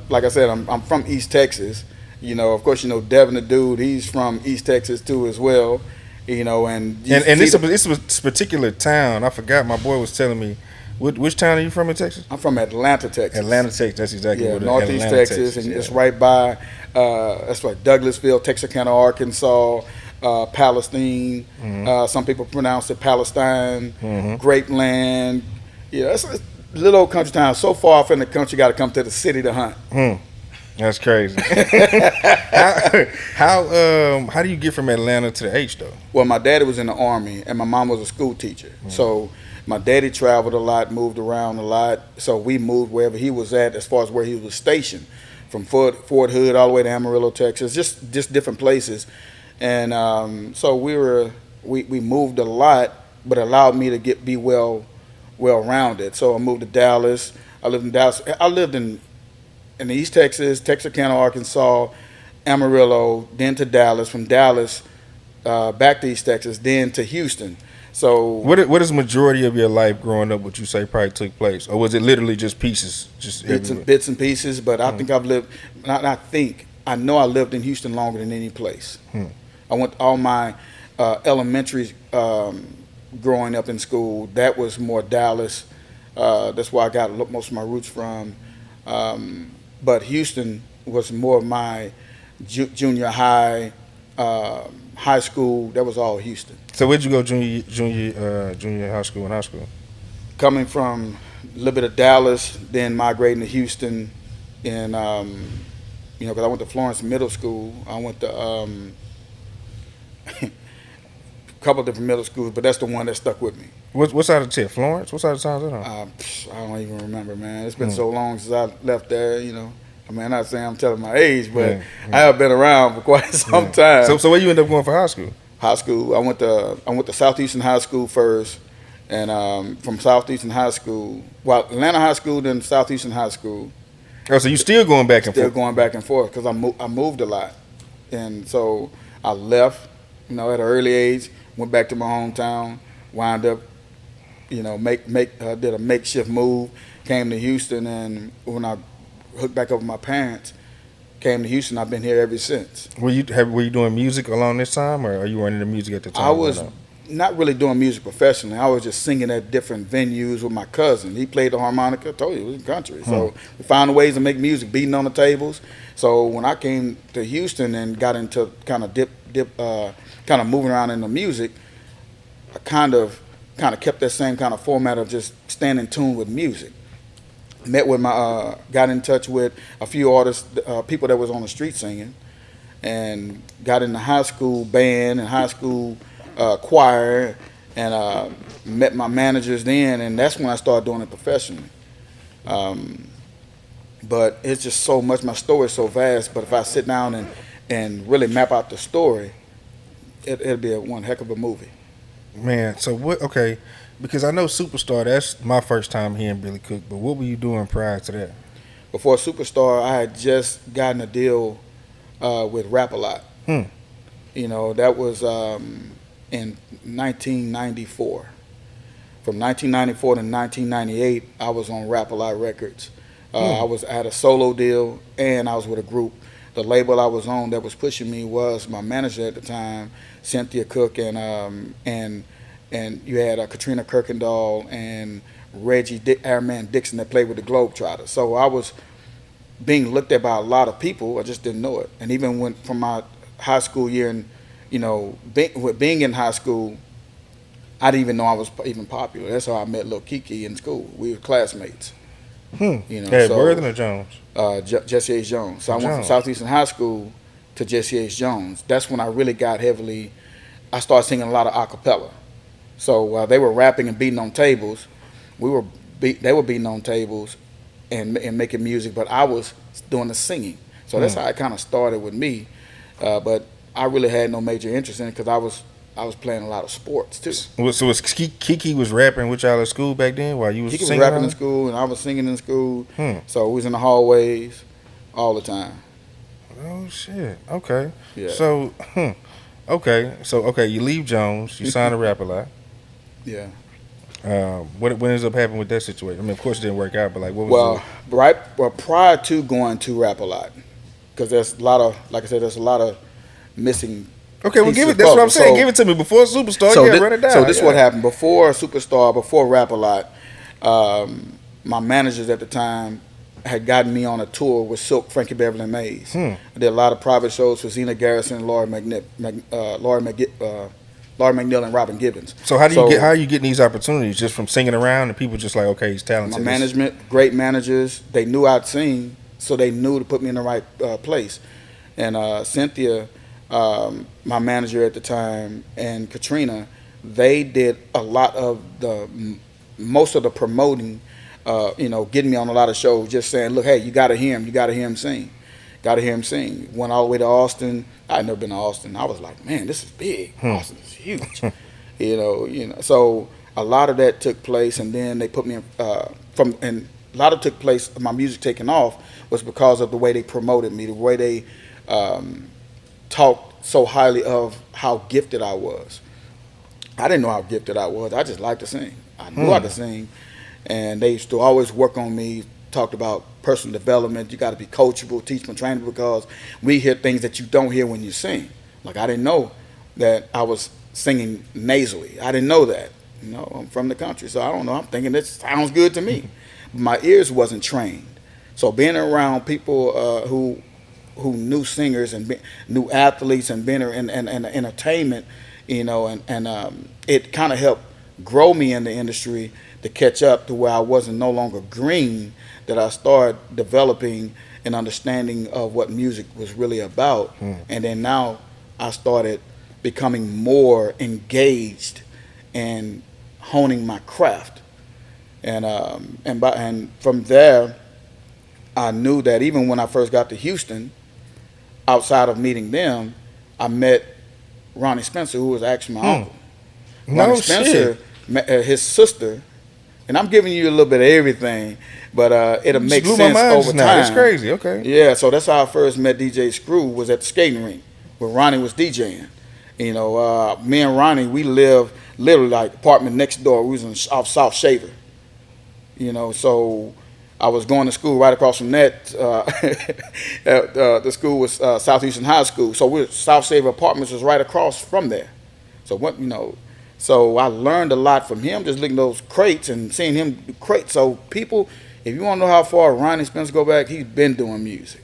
Like I said, I'm from East Texas. Of course, Devin the dude. He's from East Texas too as well. And you And see this particular town, I forgot. My boy was telling me, which town are you from in Texas? I'm from Atlanta, Texas. Atlanta, Texas. That's exactly Yeah, what Northeast Atlanta, Texas, Texas. and it's Yeah. right by. That's right, Douglasville, Texarkana, Arkansas, Palestine. Hmm. Some people pronounce it Palestine, Hmm. Grapeland. Yeah, it's a little old country town. So far from the country, got to come to the city to hunt. Hmm. That's crazy. how how do you get from Atlanta to the H though? Well, my daddy was in the army, and my mom was a school teacher. So my daddy traveled a lot, moved around a lot. So we moved wherever he was at, as far as where he was stationed, from Fort Hood all the way to Amarillo, Texas, just different places. And so we moved a lot, but it allowed me to be well rounded. So I moved to Dallas. I lived in Dallas. I lived in East Texas, Texarkana, Arkansas, Amarillo, then to Dallas. From Dallas, back to East Texas, then to Houston. So What is majority of your life growing up? Would you say probably took place, or was it literally just pieces, just everywhere? bits and pieces, but I think I've lived. I know I lived in Houston longer than any place. Hmm. I went all my elementary growing up in school. That was more Dallas. That's where I got most of my roots from. But Houston was more of my junior high, high school. That was all Houston. So where'd you go junior high school and high school? Coming from a little bit of Dallas, then migrating to Houston, and because I went to Florence Middle School. I went to a couple of different middle schools, but that's the one that stuck with me. What side of the tip? Florence? What side of town is that on? I don't even remember, man. It's been so long since I left there. I mean, I'm not saying I'm telling my age, but I have been around for quite some time. So where you end up going for high school? High school. I went to Southeastern High School first, and from Southeastern High School, well, Atlanta High School, then Southeastern High School. Oh, so you still going back and Still forth? going back and forth because I moved a lot, and so I left, at an early age, went back to my hometown, wound up, did a makeshift move, came to Houston, and when I hooked back up with my parents, came to Houston. I've been here ever since. Were you doing music along this time, or are you running the music at the time? I was not really doing music professionally. I was just singing at different venues with my cousin. He played the harmonica. I told you, it was in country. So we found ways to make music, beating on the tables. So when I came to Houston and got into kind of moving around in the music, I kind of kept that same kind of format of just staying in tune with music. Got in touch with a few artists, people that was on the street singing, and got in the high school band and high school choir, and met my managers then, and that's when I started doing it professionally. But it's just so much. My story is so vast. But if I sit down and really map out the story, it'll be one heck of a movie. Man, so what? Okay, because I know Superstar. That's my first time hearing Billy Cook. But what were you doing prior to that? Before Superstar, I had just gotten a deal with Rap A Lot. That was in 1994. From 1994 to 1998, I was on Rap A Lot Records. I had a solo deal, and I was with a group. The label I was on that was pushing me was my manager at the time, Cynthia Cook, and you had Katrina Kirkendall and Reggie Airman Dixon that played with the Globetrotters. So I was being looked at by a lot of people. I just didn't know it. And even from my high school year, and being in high school, I didn't even know I was even popular. That's how I met Lil Keke in school. We were classmates. At Worthing or Jones? Jesse H. Jones. So I went from Southeastern High School to Jesse H. Jones. That's when I really got heavily. I started singing a lot of a cappella. So while they were rapping and beating on tables, they were beating on tables and making music, but I was doing the singing. So that's how it kind of started with me. But I really had no major interest in it because I was playing a lot of sports too. So was Keke was rapping with y'all at school back then while you was Keke singing? was rapping in school and I was singing in school. So we was in the hallways all the time. Oh shit. Okay. Yeah. So okay. You leave Jones. You sign to Rap A Lot. Yeah. What ends up happening with that situation? I mean, of course it didn't work out, but like, what was the? Well, prior to going to Rap a Lot, because there's a lot of, like I said, there's a lot of missing Okay, well, pieces give of it. That's what I'm puzzle. saying. Give it to me before Superstar. So, Yeah, run it so down. this what Yeah. happened before Superstar, before Rap a Lot. My managers at the time had gotten me on a tour with Silk, Frankie Beverly and Mays. I did a lot of private shows for Zena Garrison, Laurie McNeil, and Robin Gibbons. So how do you get? How are you getting these opportunities? Just from singing around, and people just like, okay, he's talented. My management, great managers, they knew I'd sing, so they knew to put me in the right place. And Cynthia, my manager at the time, and Katrina, they did a lot of most of the promoting, getting me on a lot of shows, just saying, look, hey, you got to hear him. You got to hear him sing. Got to hear him sing. Went all the way to Austin. I'd never been to Austin. I was like, man, this is big. Austin is huge. So a lot of that took place, and then they put me in, and a lot of took place, my music taking off was because of the way they promoted me, the way they talked so highly of how gifted I was. I didn't know how gifted I was. I just liked to sing. I knew I could sing, and they used to always work on me. Talked about personal development. You got to be coachable, teachable, trainable, because we hear things that you don't hear when you sing. Like I didn't know that I was singing nasally. I didn't know that. I'm from the country, so I don't know. I'm thinking this sounds good to me. My ears wasn't trained. So being around people who knew singers and knew athletes and being in entertainment, and it kind of helped grow me in the industry to catch up to where I wasn't no longer green, that I started developing an understanding of what music was really about. And then now I started becoming more engaged and honing my craft. And from there, I knew that even when I first got to Houston, outside of meeting them, I met Ronnie Spencer, who was actually my uncle. Ronnie Spencer, his sister, and I'm giving you a little bit of everything, but it'll make sense over time. That's crazy. Okay. Yeah, so that's how I first met DJ Screw, was at the skating rink where Ronnie was DJing. Me and Ronnie, we lived literally like apartment next door. We was off South Shaver. So I was going to school right across from that. The school was Southeastern High School. So South Shaver Apartments was right across from there. So I learned a lot from him, just looking at those crates and seeing him do crates. So people, if you want to know how far Ronnie Spencer go back, he's been doing music.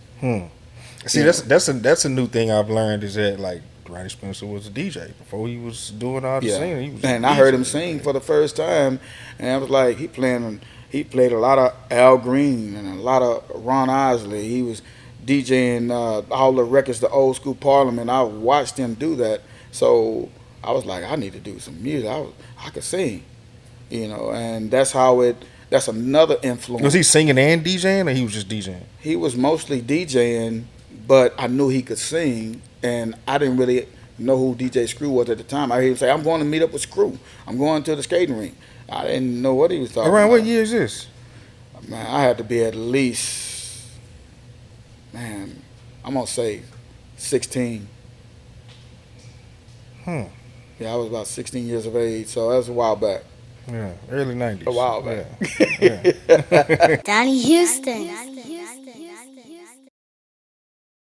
See, that's a new thing I've learned, is that like Ronnie Spencer was a DJ before he was doing all the singing. I heard him sing for the first time, and I was like, he played a lot of Al Green and a lot of Ron Isley. He was DJing all the records, the old school Parliament. I watched him do that, so I was like, I need to do some music. I could sing, and that's another influence. Was he singing and DJing, or he was just DJing? He was mostly DJing, but I knew he could sing, and I didn't really know who DJ Screw was at the time. I heard him say, I'm going to meet up with Screw. I'm going to the skating rink. I didn't know what he was talking about. Around what year is this? Man, I had to be at least, I'm going to say 16. Yeah, I was about 16 years of age, so that was a while back. Yeah, early 90s. A while back. Yeah. Donnie Houston.